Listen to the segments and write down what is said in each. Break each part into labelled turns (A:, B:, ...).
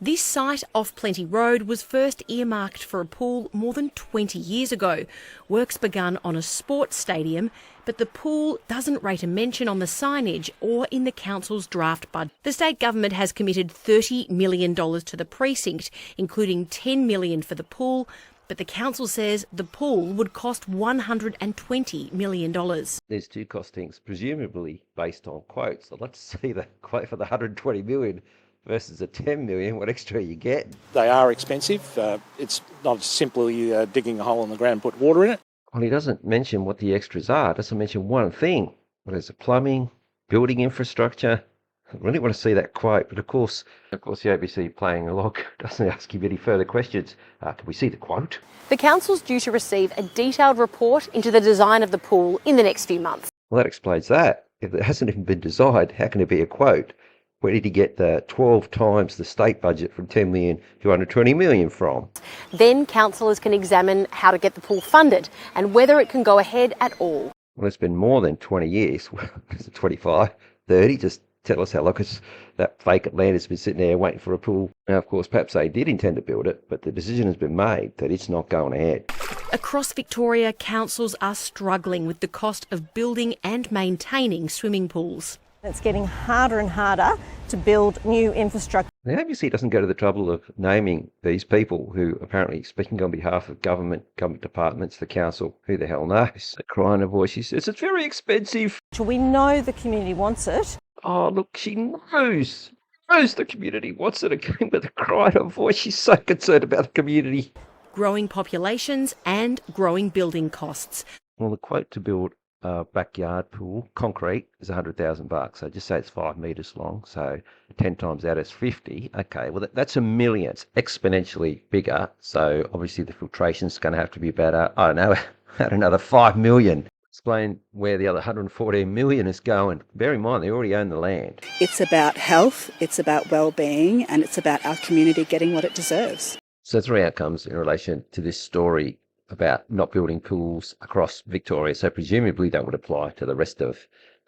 A: This site off Plenty Road was first earmarked for a pool more than 20 years ago. Works begun on a sports stadium, but the pool doesn't rate a mention on the signage or in the council's draft budget. The state government has committed $30 million to the precinct, including $10 million for the pool, but the council says the pool would cost $120 million.
B: There's two costings, presumably based on quotes. So let's see the quote for the $120 million versus the $10 million. What extra you get?
C: They are expensive. It's not simply digging a hole in the ground and put water in it.
B: Well, he doesn't mention what the extras are. Doesn't mention one thing. What is it? Plumbing, building infrastructure. I really want to see that quote, but of course the ABC playing along doesn't ask you any further questions. Can we see the quote?
A: The council's due to receive a detailed report into the design of the pool in the next few months.
B: Well, that explains that. If it hasn't even been designed, how can it be a quote? Where did he get the 12 times the state budget from $10 million to $120 million from?
A: Then councillors can examine how to get the pool funded and whether it can go ahead at all.
B: Well, it's been more than 20 years. Is it 25, 30? Just tell us how long, because that vacant land has been sitting there waiting for a pool. Now, of course, perhaps they did intend to build it, but the decision has been made that it's not going ahead.
A: Across Victoria, councils are struggling with the cost of building and maintaining swimming pools.
D: It's getting harder and harder to build new infrastructure.
B: The ABC doesn't go to the trouble of naming these people who apparently speaking on behalf of government departments, the council, who the hell knows. A cry in her voice, she says, it's very expensive.
D: We know the community wants it.
B: Oh, look, she knows the community wants it again, with a cry in her voice. She's so concerned about the community.
A: Growing populations and growing building costs.
B: Well, the quote to build a backyard pool, concrete, is $100,000. So just say it's 5 metres long, so 10 times that is 50. Okay, well, that's $1 million. It's exponentially bigger, so obviously the filtration's going to have to be about, I don't know, about another $5 million. Explain where the other $114 million is going. Bear in mind, they already own the land.
E: It's about health, it's about well-being, and it's about our community getting what it deserves.
B: So 3 outcomes in relation to this story about not building pools across Victoria. So presumably that would apply to the rest of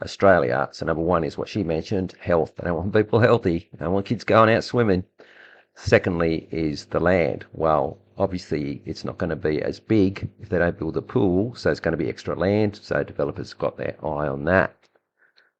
B: Australia. So number 1 is what she mentioned, health. They don't want people healthy. They don't want kids going out swimming. Secondly is the land. Well, obviously it's not going to be as big if they don't build a pool, so it's going to be extra land. So developers have got their eye on that.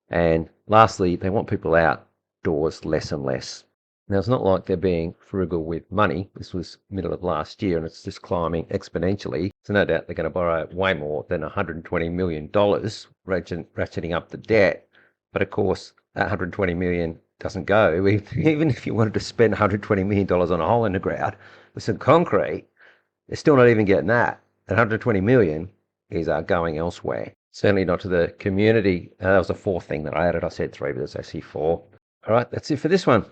B: And lastly, they want people outdoors less and less. Now, it's not like they're being frugal with money. This was middle of last year and it's just climbing exponentially. So no doubt they're going to borrow way more than $120 million, ratcheting up the debt. But of course, that $120 million doesn't go. Even if you wanted to spend $120 million on a hole in the ground with some concrete, they're still not even getting that. That $120 million is going elsewhere. Certainly not to the community. That was the 4th thing that I added. I said 3, but there's actually 4. All right, that's it for this one.